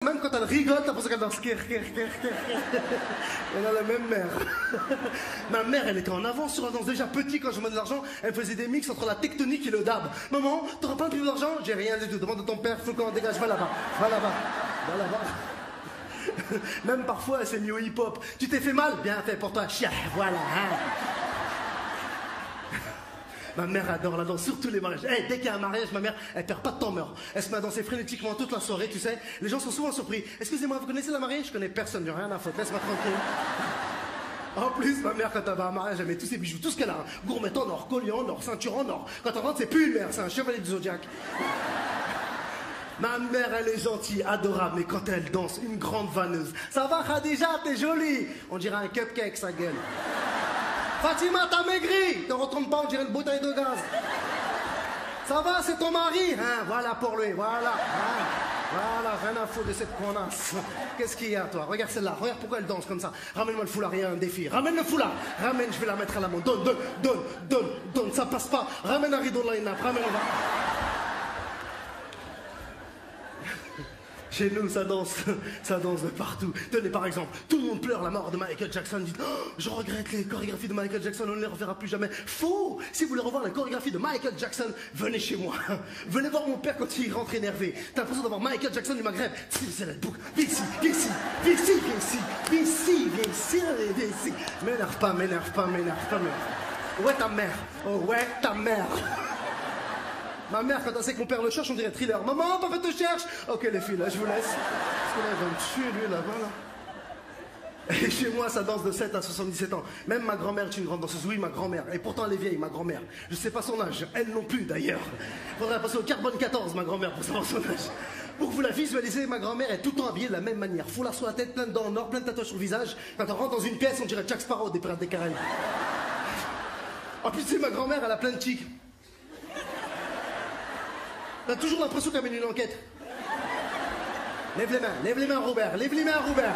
Même quand elle rigole, t'as l'impression qu'elle danse. Elle a la même mère. Ma mère, elle était en avance sur la danse. Déjà petit, quand je demandais de l'argent, elle faisait des mix entre la tectonique et le dab. Maman, t'auras pas un peu d'argent? J'ai rien du tout. Demande à ton père, faut qu'on dégage, va là-bas. Va là-bas. Va là-bas. Même parfois, elle s'est mis au hip-hop. Tu t'es fait mal? Bien fait pour toi. Chia, voilà. Hein. Ma mère adore la danse, surtout les mariages. Hey, dès qu'il y a un mariage, ma mère, elle perd pas de temps mort. Elle se met à danser frénétiquement toute la soirée, tu sais. Les gens sont souvent surpris. Excusez-moi, vous connaissez la mariée? Je connais personne, j'ai rien à foutre, laisse-moi tranquille. En plus, ma mère, quand elle va à un mariage, elle met tous ses bijoux, tout ce qu'elle a. Gourmet en or, collier en or, ceinture en or. Quand elle rentre, c'est plus une mère, c'est un chevalier du zodiaque. Ma mère, elle est gentille, adorable, mais quand elle danse, une grande vanneuse. Ça va, Khadija, t'es jolie. On dirait un cupcake, sa gueule. Fatima, t'as maigri. Te retourne pas, on dirait une bouteille de gaz. Ça va, c'est ton mari, hein? Voilà pour lui, voilà. Hein? Voilà, rien à foutre de cette connasse. Qu'est-ce qu'il y a, toi? Regarde celle-là, regarde pourquoi elle danse comme ça. Ramène-moi le foulard, il y a un défi. Ramène le foulard. Ramène, je vais la mettre à la main. Donne, ça passe pas. Ramène un rideau de line-up, ramène-le. Chez nous, ça danse de partout. Tenez, par exemple, tout le monde pleure la mort de Michael Jackson. Dit, oh, je regrette les chorégraphies de Michael Jackson, on ne les reverra plus jamais. Faux! Si vous voulez revoir les chorégraphies de Michael Jackson, venez chez moi. Venez voir mon père quand il rentre énervé. T'as l'impression d'avoir Michael Jackson du Maghreb. C'est la boucle. Viens ici, viens ici, viens ici, viens ici, viens ici, viens ici, viens ici. M'énerve pas. Où est ta mère? Oh, où est ta mère? Ma mère, quand elle sait que mon père le cherche, on dirait Thriller. Maman, papa te cherche. Ok, les filles, là, je vous laisse. Parce que là, il va me tuer, lui, là-bas, là. Et chez moi, ça danse de 7 à 77 ans. Même ma grand-mère est une grande danseuse. Oui, ma grand-mère. Et pourtant, elle est vieille, ma grand-mère. Je sais pas son âge. Elle non plus, d'ailleurs. Faudrait passer au carbone 14, ma grand-mère, pour savoir son âge. Pour vous la visualiser, ma grand-mère est tout le temps habillée de la même manière. Foulard sur la tête, plein de dents en or, plein de tatouages sur le visage. Quand on rentre dans une pièce, on dirait Jack Sparrow des Pirates des Caraïbes. En plus, tu sais, ma grand-mère, elle a plein de chics. T'as toujours l'impression qu'elle mène une enquête. Lève les mains, Robert. Lève les mains, Robert.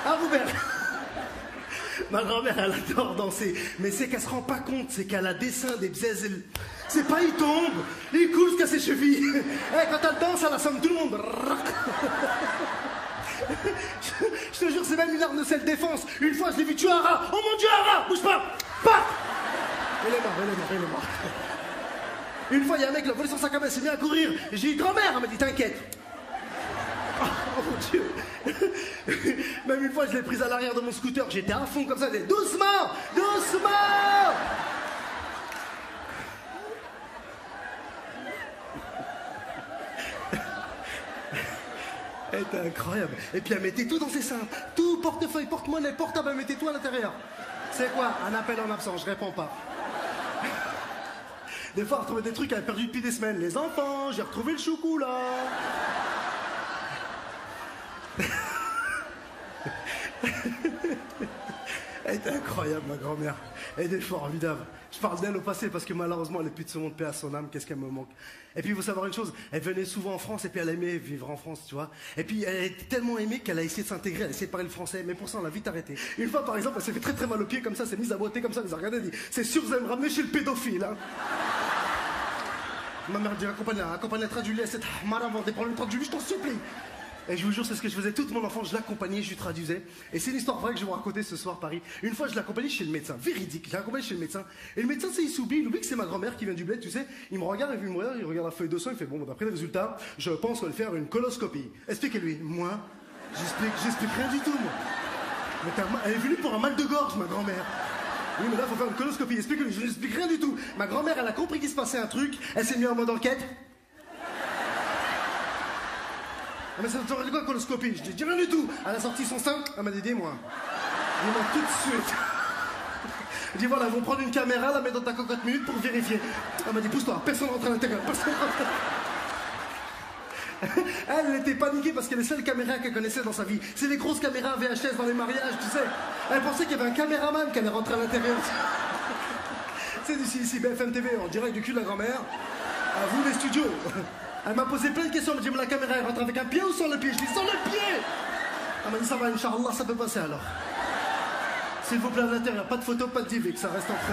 Ah, Robert. Ma grand-mère, elle adore danser. Mais c'est qu'elle se rend pas compte, c'est qu'elle a des seins, des bzaises. C'est pas, il tombe, il coule jusqu'à ses chevilles. Hey, quand elle danse, elle assomme tout le monde. Je te jure, c'est même une arme de self-défense. Une fois, je l'ai vu tuer un rat. Oh mon Dieu, un rat, bouge pas. Paf. Il est mort. Une fois, il y a un mec, il a volé son sac à main, il s'est mis à courir. J'ai dit, grand-mère, elle m'a dit, t'inquiète. Oh mon Dieu. Même une fois, je l'ai prise à l'arrière de mon scooter, j'étais à fond comme ça, j'ai dit, doucement. Elle était incroyable. Et puis elle mettait tout dans ses seins. Tout, portefeuille, porte-monnaie, portable, elle mettait tout à l'intérieur. C'est quoi? Un appel en absence, je réponds pas. Des fois, elle retrouvait des trucs qu'elle avait perdu depuis des semaines. Les enfants, j'ai retrouvé le choucou, là. Elle était incroyable, ma grand-mère. Elle était formidable. Je parle d'elle au passé parce que malheureusement, elle est plus de ce monde, paix à son âme. Qu'est-ce qu'elle me manque. Et puis, il faut savoir une chose. Elle venait souvent en France et puis elle aimait vivre en France, tu vois. Et puis, elle était tellement aimée qu'elle a essayé de s'intégrer. Elle a essayé de parler le français. Mais pour ça, on l'a vite arrêté. Une fois, par exemple, elle s'est fait très très mal aux pieds comme ça. Elle s'est mise à boiter comme ça. Elle les a regardés et dit, c'est sûr, vous allez me ramener chez le pédophile, hein. Ma mère dit, accompagne-la, traduis-la, cette hamara, avoir des problèmes, traduis-lui, je t'en supplie. Et je vous jure, c'est ce que je faisais toute mon enfance, je l'accompagnais, je lui traduisais. Et c'est une histoire vraie que je vais vous raconter ce soir, Paris. Une fois, je l'accompagnais chez le médecin, véridique, je l'accompagnais chez le médecin. Et le médecin, c'est, il s'oublie, il oublie que c'est ma grand-mère qui vient du bled, tu sais. Il me regarde, il regarde la feuille de sang, il fait, bon, d'après les résultats, je pense qu'on va faire une coloscopie. Expliquez-lui. Moi, j'explique rien du tout, moi. Mais elle est venue pour un mal de gorge, ma grand-mère. Oui, mais là, faut faire une coloscopie. Explique-lui, je n'explique rien du tout. Ma grand-mère, elle a compris qu'il se passait un truc, elle s'est mise en mode enquête. Ah, mais ça t'aurait dit quoi, coloscopie? Je dis rien du tout. Elle a sorti son sein, elle m'a dit, dis-moi. Dis-moi tout de suite. Elle dit, voilà, ils vont prendre une caméra, la mettre dans ta cocotte minute pour vérifier. Elle m'a dit, pousse-toi, personne rentre à l'intérieur, personne rentre. Elle était paniquée parce que les seules caméras qu'elle connaissait dans sa vie, c'est les grosses caméras VHS dans les mariages, tu sais. Elle pensait qu'il y avait un caméraman qui allait rentrer à l'intérieur. C'est ici, BFM TV, en direct du cul de la grand-mère. À vous les studios. Elle m'a posé plein de questions, elle m'a dit, mais la caméra, elle rentre avec un pied ou sans le pied? Je dis, sans le pied. Elle m'a dit, ça va, Inch'Allah, ça peut passer alors. S'il vous plaît, à l'intérieur, pas de photo, pas de TV, que ça reste entre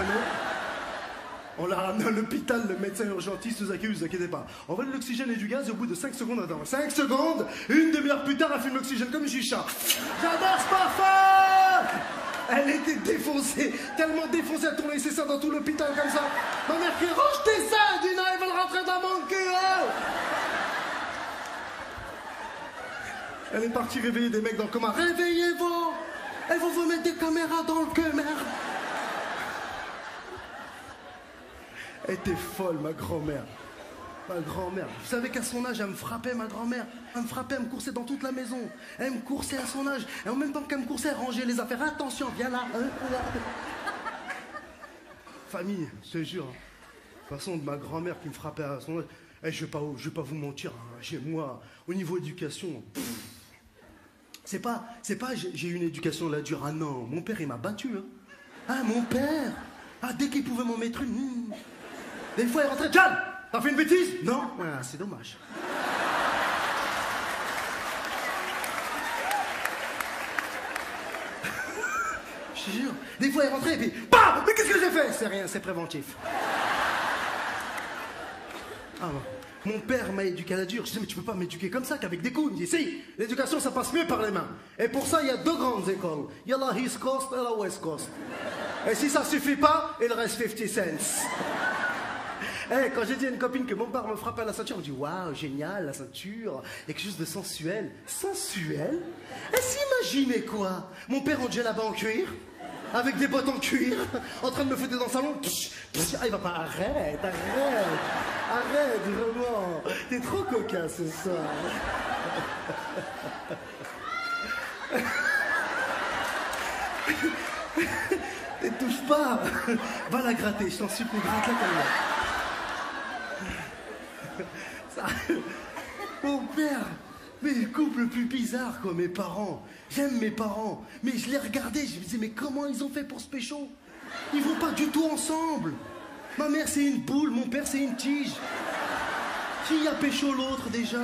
nous. On l'a ramené à l'hôpital, le médecin urgentiste nous accuse, vous inquiétez pas. On va de l'oxygène et du gaz et au bout de 5 secondes, attends, 5 secondes, une demi-heure plus tard, elle fume l'oxygène comme une chicha. J'adore ce parfum! Elle était défoncée, tellement défoncée, elle tournait ses seins dans tout l'hôpital comme ça. Ma mère crie, range tes seins! Elle dit non, ils veulent rentrer dans mon cul, oh! Elle est partie réveiller des mecs dans le coma. Réveillez-vous! Elles vont vous mettre des caméras dans le cul, merde! Elle était folle, ma grand-mère. Ma grand-mère. Vous savez qu'à son âge, elle me frappait, ma grand-mère. Elle me frappait, elle me coursait dans toute la maison. Elle me coursait à son âge. Et en même temps qu'elle me coursait, elle rangeait les affaires. Attention, viens là. Famille, je te jure. De toute façon, de ma grand-mère qui me frappait à son âge. Je vais pas vous mentir. Hein. Chez moi, au niveau éducation, c'est pas j'ai eu une éducation là dure. Ah non, mon père, il m'a battu. Hein. Ah, mon père. Ah, dès qu'il pouvait m'en mettre une. Des fois, il rentrait. John, t'as fait une bêtise? Non. Ah, c'est dommage. Je te jure. Des fois, il rentrait et puis BAM! Mais qu'est-ce que j'ai fait? C'est rien, c'est préventif. Ah bon. Mon père m'a éduqué à la dure. Je dis, mais tu peux pas m'éduquer comme ça, qu'avec des coups. Il me dit, si, l'éducation, ça passe mieux par les mains. Et pour ça, il y a 2 grandes écoles. Il y a la East Coast et la West Coast. Et si ça suffit pas, il reste 50 cents. Hey, quand j'ai dit à une copine que mon père me frappait à la ceinture, on me dit waouh, génial, la ceinture, il y a quelque chose de sensuel. Sensuel? Et s'imaginez quoi? Mon père en djellaba en cuir, avec des bottes en cuir, en train de me foutre dans le salon. Ah, il va pas, arrête, vraiment. T'es trop cocasse ce soir. T'es touche pas. Va la gratter, je t'en supplie, gratte-la comme moi. Mon père, mais le couple le plus bizarre quoi, mes parents. J'aime mes parents, mais je les regardais, je me disais mais comment ils ont fait pour se pécho? Ils vont pas du tout ensemble. Ma mère c'est une boule, mon père c'est une tige. Qui a pécho l'autre déjà?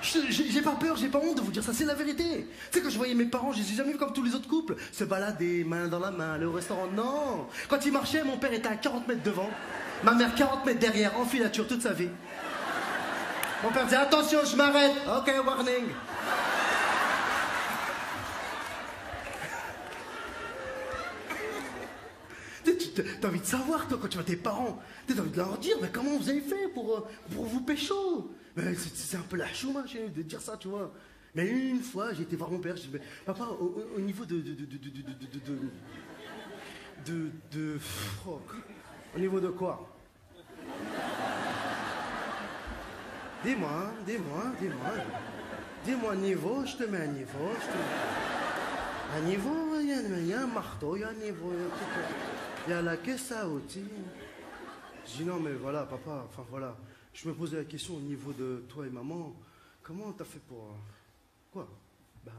J'ai pas peur, j'ai pas honte de vous dire ça, c'est la vérité. Tu sais, quand je voyais mes parents, je les ai jamais vus comme tous les autres couples, se balader, main dans la main, aller au restaurant. Non. Quand ils marchaient, mon père était à 40 mètres devant, ma mère 40 mètres derrière, en filature toute sa vie. Mon père disait attention, je m'arrête. Ok, warning. T'as envie de savoir, toi, quand tu vois tes parents, t'as envie de leur dire, mais comment vous avez fait pour vous pécho? C'est un peu la chouma chez nous de dire ça, tu vois. Mais une fois, j'ai été voir mon père, je dis, mais papa, au niveau au niveau de quoi? Dis-moi, niveau, je te mets un niveau, un niveau, il y a un marteau, il y a un niveau, il y a la caisse à outils. Je dis non mais voilà papa, enfin voilà, je me posais la question au niveau de toi et maman, comment t'as fait pour... quoi? Bah...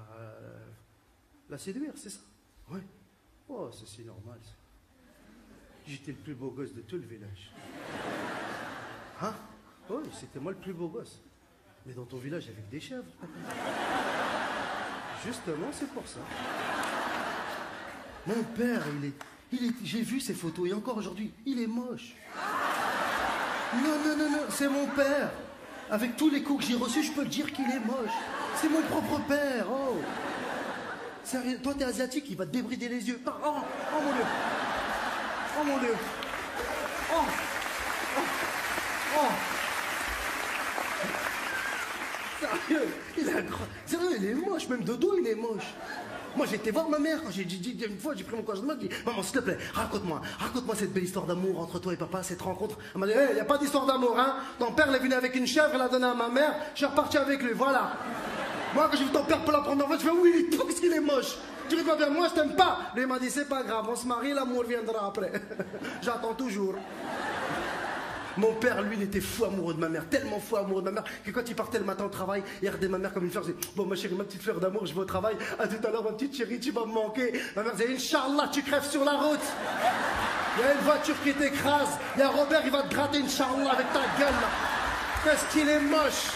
la séduire, c'est ça? Ouais. Oh, c'est normal ça. J'étais le plus beau gosse de tout le village. Hein? Oui, c'était moi le plus beau gosse. Mais dans ton village, avec des chèvres. Justement, c'est pour ça. Mon père, j'ai vu ses photos, et encore aujourd'hui, il est moche. Non, c'est mon père. Avec tous les coups que j'ai reçus, je peux te dire qu'il est moche. C'est mon propre père, oh. Sérieux, toi, t'es asiatique, il va te débrider les yeux. Oh mon Dieu. Oh mon Dieu. Oh. Sérieux, il est moche, même de dos il est moche. Moi j'ai été voir ma mère quand j'ai dit une fois, j'ai pris mon courage de main, j'ai dit maman s'il te plaît, raconte-moi cette belle histoire d'amour entre toi et papa, cette rencontre. Elle m'a dit, il n'y a pas d'histoire d'amour, hein. Ton père il est venu avec une chèvre, il l'a donnée à ma mère, je suis reparti avec lui, voilà. Moi quand j'ai vu ton père pour la prendre en fait, je fais oui, qu'est-ce qu'il est moche. Tu rigoles bien, moi je t'aime pas. Lui il m'a dit c'est pas grave, on se marie, l'amour viendra après. J'attends toujours. Mon père, lui, il était fou amoureux de ma mère, tellement fou amoureux de ma mère, que quand il partait le matin au travail, il regardait ma mère comme une fleur, il disait, bon, ma chérie, ma petite fleur d'amour, je vais au travail, à tout à l'heure, ma petite chérie, tu vas me manquer. Ma mère disait, Inch'Allah, tu crèves sur la route. Il y a une voiture qui t'écrase, il y a Robert, il va te gratter, Inch'Allah, avec ta gueule, là. Qu'est-ce qu'il est moche.